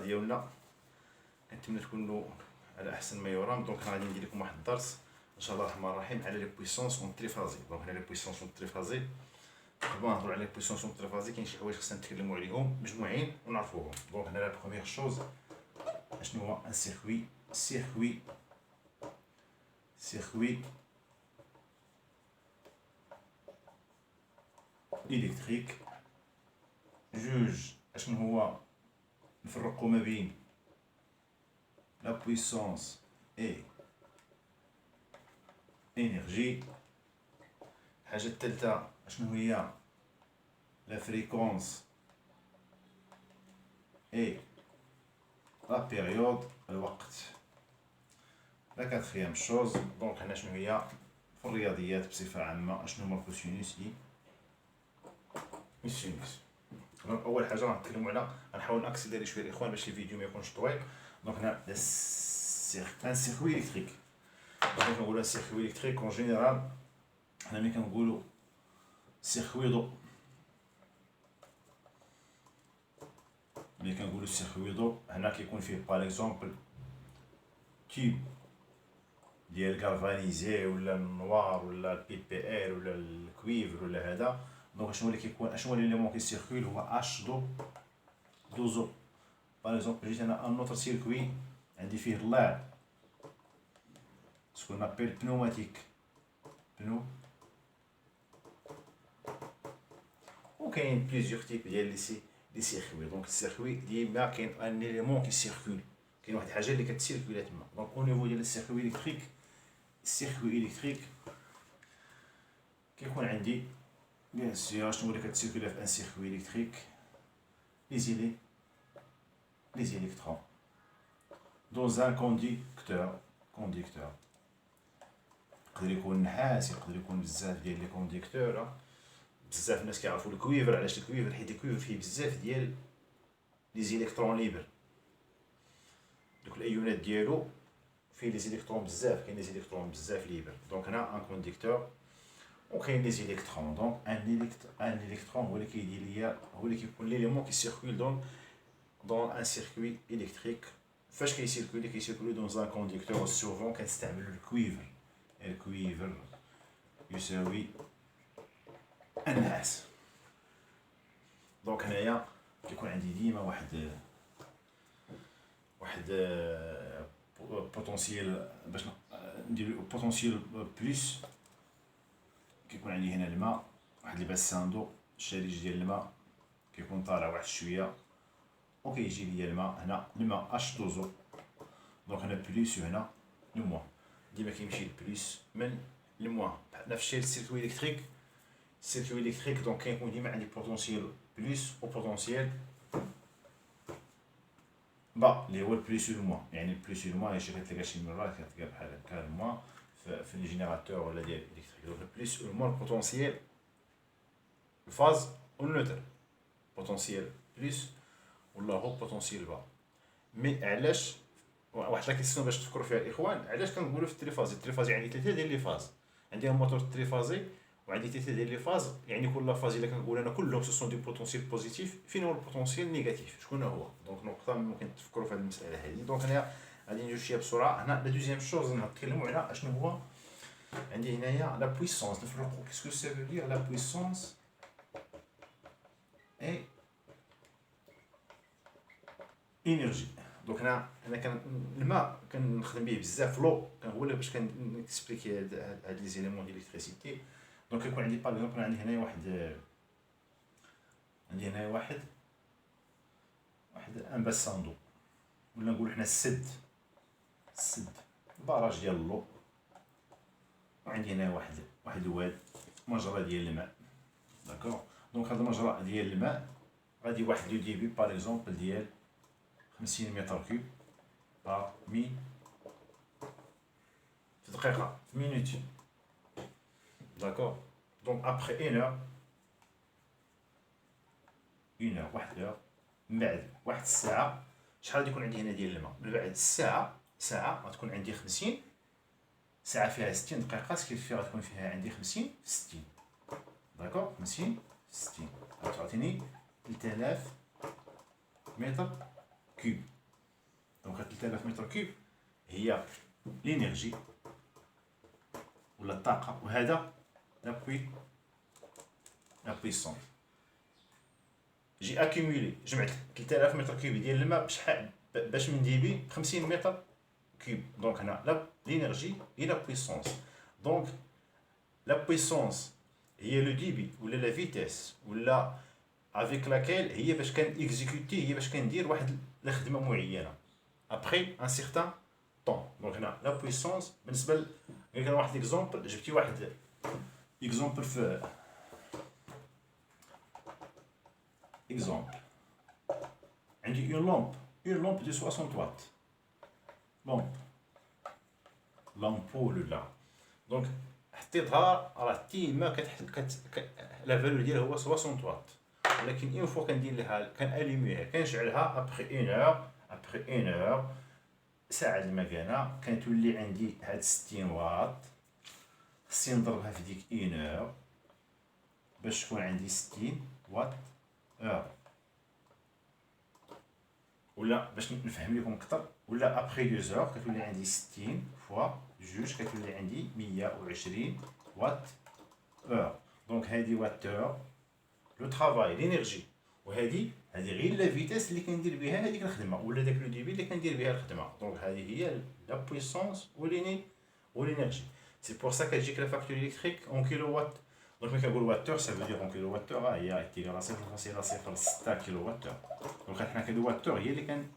ديالنا كنتمنى تكونوا على احسن ما يرام. دونك غادي ندير لكم واحد الدرس ان شاء الله الرحمن الرحيم على لي بويسونس اون تريفازي. دونك هنا لي بويسونس اون تريفازي، قبل ما نهضروا على لي بويسونس اون تريفازي كاين شي حوايج خصنا نتكلموا عليهم مجموعين ونعرفوهم. دونك هنا لا بروميير شوز اشنو هو ان سيركوي إلكتريك. جوج اشنو هو نفرقوا ما بين لا بويسونس اي انرجي. الحاجه الثالثه اشنو هي لا فريكونس اي لا بيريود الوقت. لا كاتريام شوز دونك هنا شنو هي في الرياضيات بصفه عامه اشنو هما الكوسينوس السينوس. دونك اول حاجه غنتكلموا على غنحاول ناكسيليري شويه الاخوان باش الفيديو ما يكونش طويل. دونك هنا ان سيركوي الكتريك. دونك كنقولوا سيركوي الكتريك اون جينيرال حنا ملي كنقولوا سيركوي ضوء، ملي كنقولوا سيركوي ضوء هنا كيكون فيه باغ اكزومبل تيب ديال الكالفانيزي ولا النوار ولا البي بي ال ولا الكويفر ولا هذا. دونك شنو اللي كيكون اشنو هو ليليمون كيسيركول هو اش دوزو. باغ اكزومبل جيت انا ان نوتر سيركوي عندي فيه اللاع سكون ابيل بنوماتيك وكاين بليزيوغ تيب ديال لي سيركوي. دونك السيركوي ديما كاين ان ليليمون كيسيركول، كاين واحد الحاجه اللي كتسيركولا تما. دونك او نيفو ديال السيركوي الكتريك، كيكون عندي بيان سيغ شنو اللي كتسيركولا في ان سيركوي الكتريك لي زيليكترون دون ان كونديكتور. يقدر يكون نحاس، يقدر يكون بزاف ديال لي كونديكتور. بزاف الناس كيعرفوا الكويفر. علاش الكويفر؟ حيت الكويفر فيه بزاف ديال لي زيليكترون ليبر. دوك الايونات ديالو فيه لي زيليكترون بزاف، كاين لي زيليكترون بزاف ليبر. دونك هنا ان كونديكتور وكاين لي زيليكترون. دونك ان الكترون هو اللي كيدير ليا، هو اللي كيكون ليليمون كيسيركول دون ان سيركوي الكتريك. فاش كيسيركولي دون ان كونديكتور سوفون كنستعملو الكويفر يساوي النحاس. دونك هنايا كيكون عندي ديما واحد بوتونسييل باش نديرو بوتونسييل بلس. كيكون عندي هنا الماء، واحد الباساندو الشريج ديال الماء كيكون طالع واحد شويه وكيجي ليا الماء هنا الماء اش دوزو. دونك هنا بلس وهنا لو موان، ديما كيمشي البلس من الموان. نفس الشيء السيركوي الكتريك. دونك كيكون ديما عندي بوتونسييل بلس و بوتونسييل با اللي هو البلس و الموان. يعني البلس و الموان الا كتلقى شي مرات كتلقى بحال هكا الموان في لي جينيراتور ولا ديال الالكتريك. دونك البلس و الموان البوتونسييل الفاز و النوتر، بوتونسييل بلس ولا هو بوتونسييل با. مي علاش واحد لا كيسيون باش تفكروا فيها الاخوان، علاش كنقولوا في التريفازي عندي ثلاثه ديال لي فاز. عندي موتور تريفازي وعندي ثلاثه ديال لي فاز. يعني كل فاز الا كنقول انا كلهم سو سون دي بوتونسييل بوزيتيف، فين هو البوتونسييل نيجاتيف؟ شكون هو؟ دونك نقطه ممكن تفكروا في هذه المساله هذه. دونك هنا غادي ندير شويه بسرعه. هنا لا دوزيام شوز نتكلموا على اشنو هو عندي هنايا لا بويسونس. نفرقوا كيسكو سا فو دير لا بويسونس اي انرجي. دونك هنا كان الماء كنخدم به بزاف، لو هو اللي باش كنكسبليكي هاد لي زيليمون ديال الالكتريسيتي. دونك كيكون عندي باغ اكزومبل عندي هنايا واحد ان باساندو ولا نقولوا حنا السد البراج ديال اللو. وعندي هنا واحد الواد مجرى ديال الماء. داكوغ. دونك هذا المجرى ديال الماء غادي واحد لو ديبي باغ اكزومبل ديال 50 متر كوب باغ مي في دقيقه في مينوت. داكوغ. دونك ابخي 1 اور واحد اور من بعد واحد الساعه شحال غادي يكون عندي هنا ديال الماء؟ من بعد ساعه غتكون عندي 50 ساعه فيها 60 دقيقه كيف غتكون فيها عندي 50 في 60. داكوغ. 50 في 60 غتعطيني 3000 متر كوب. 3000 متر كيوب هي لينيرجي ولا الطاقه، وهذا لا بويسونس. جي اكيمولي جمعت 3000 متر كيوب ديال الماء بشحال باش نديبي 50 متر كيوب. دونك هنا لا لينيرجي هي لا بويسونس. دونك لا بويسونس هي لو ديبي ولا لا فيتيس ولا افيك لاكيل هي باش كان اكزيكوتي، هي باش كندير واحد الخدمه معينه ابخي ان سيغتان طون. دونك هنا لا بويسونس بالنسبه كان واحد اكزومبل، جبتي واحد اكزومبل في اكزومبل عندي اون لومب دو 60 واط، لومب لامبول ولا. دونك حطيتها راه تيما لا فالور ديالها هو 60 واط، ولكن اون فوا كندير لها كناليميها كنشعلها ابخي اون اور ساعه المكانه كتولي عندي هاد 60 واط. خصني نضربها في ديك اون اور باش تكون عندي 60 واط اور، ولا باش نفهم لكم اكثر، ولا ابخي 2 اور كتولي عندي 60 فوا جوج كتولي عندي 120 واط اور. دونك هادي واط اور لو طرافاي لينيرجي، وهادي غير لا فيتاس اللي كندير بها هذيك الخدمه ولا داك لو ديبي اللي كندير بها الخدمه. دونك هذه هي لا بويسونس ولينيرجي. سي بور سا كتجيك لا فاكتور الكتريك اون كيلو وات. دونك ملي كنقول واتور سا فو دير اون كيلو واتور هي تيغال 0.06 كيلو واتور. دونك حنا كندير واتور هي اللي كان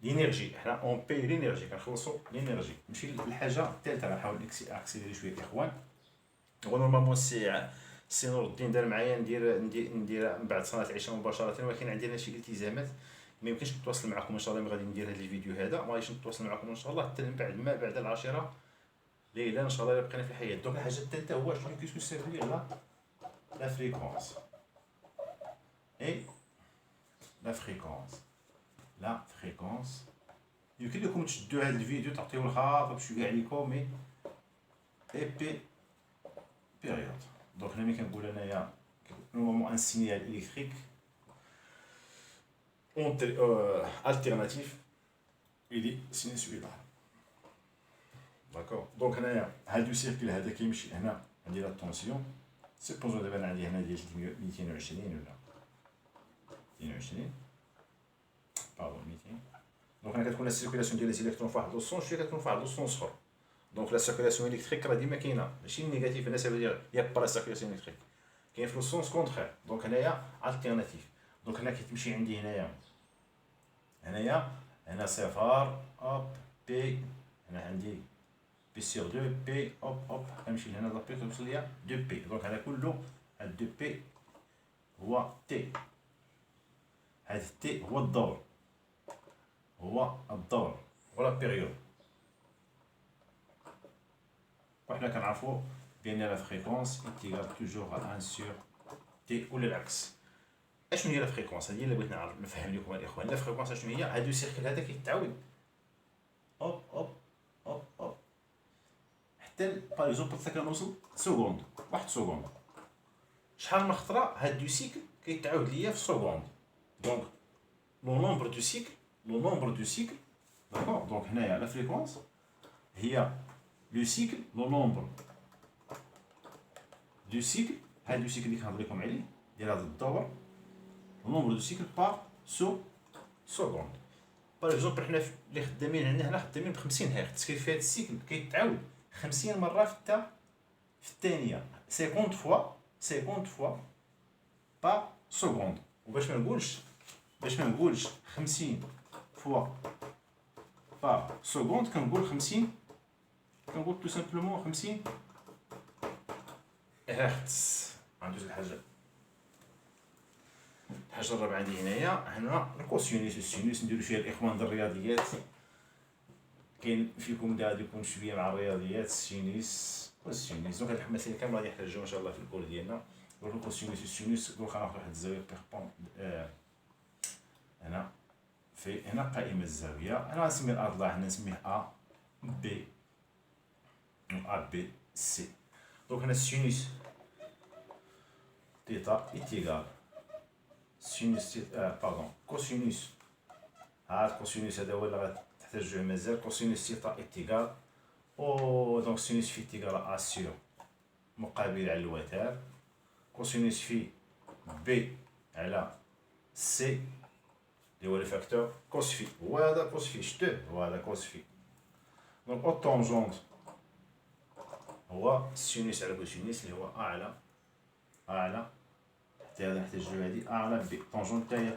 لينيرجي، حنا اون باي لينيرجي كنخلصوا لينيرجي. نمشي للحاجه الثالثه غنحاول اكسيليري شويه الاخوان. هو نورمالمون سي نور الدين دار معايا ندير من بعد صلاه العشاء مباشره، ولكن عندنا شي التزامات ما يمكنش نتواصل معكم ان شاء الله. ملي غادي ندير هذا الفيديو هذا ما غاديش نتواصل معكم ان شاء الله حتى من بعد العاشره ليلا ان شاء الله الا بقينا في الحياه. دونك الحاجه الثالثه هو شنو كيسكو سيرفير لا فريكونس اي لا فريكونس. يمكن لكم تشدوا هذا الفيديو تعطيوه الخاطر باش يوقع عليكم مي اي بي بيريود. دونك ملي كنقول انايا نورمالمون ان سينيال الكتريك التيرناتيف يدي سينوسويدال. داكور. دونك هنايا هاد لو سيركل هذا كيمشي هنا عندي لا طونسيون سيبوزو دابا عندي هنا ديال 220 ولا 220 باردون 200. دونك هنا كتكون لا سيركيلاسيون ديال لي زيليكترون فواحد لو سونس شويه كتكون فواحد لو سونس اخر. دونك لا سيركيلاسيون الكتريك راه ديما كاينه ماشي نيجاتيف هنا سافو دير يا با لا سيركيلاسيون الكتريك كاين في لو سونس كونترير. دونك هنايا التيرناتيف. دونك هنا كتمشي عندي هنا صفر اوب بي، هنا عندي بي سيغ 2 بي اوب كنمشي لهنا لابي توصل ليا 2 بي. دونك هذا كله هاد 2 بي هو تي، هاد تي هو الدور ولا بيريود. وحنا كنعرفوا بان لا فريكونس انتيغال توجور 1 سور تي ولا العكس. اشنو هي لا فريكونس؟ هذه اللي بغيت نعرف نفهم لكم الاخوان. لا فريكونس شنو هي؟ هادو سيركل هذا كيتعاود اوب حتى باغ اكزومبل حتى كنوصل سكوند، واحد سكوند. شحال من خطره هاد دو سيكل كيتعاود ليا في سكوند. دونك لو نومبر دو سيكل داكور. دونك هنايا لا فريكونس هي لو سيكل لو نومبر دو سيكل. هاد لو سيكل اللي كنهضر لكم عليه ديال هاد الدور لو نومبر دو سيكل بار سكوند. باغ اكزومبل حنا اللي خدامين عندنا هنا خدامين ب 50 هرتز، كاين في هاد السيكل كيتعاود 50 مره في الثانيه 50 فوا بار سكوند. وباش ما نقولش 50 فوا بار سكوند كنقول 50 كنقول تو سامبلومون 50 هرتز. غندوز الحاجه الرابعه عندي هنا الكوسينوس والسينوس نديرو فيها الاخوان ديال الرياضيات. كاين فيكم اللي غادي يكون شويه مع الرياضيات السينوس والسينوس. دونك هاد المسائل كامل غادي نحتاجوها ان شاء الله في الكور ديالنا. دونك الكوسينوس والسينوس دونك غناخدو واحد الزاويه بيربون هنا هنا قائمه الزاويه. انا غنسمي الاضلاع هنا نسميه ا بي سي. دونك هنا السينوس تيتا ايتيغال سينوس باردون كوسينوس. هاد كوسينوس هذا هو اللي نحتاجوه مازال كوسينوس ثيتا إتيكال أو دونك سينوس في إتيكال أ سور مقابل على الوتر كوسينوس في بي على سي اللي هو لو فاكتور كوس في هو هذا كوس في شتو هو هذا كوس في دونك أو طونجونت هو سينوس على كوسينوس اللي هو أ على حتى هذا نحتاجو هادي أ على بي طونجونت تاعي هي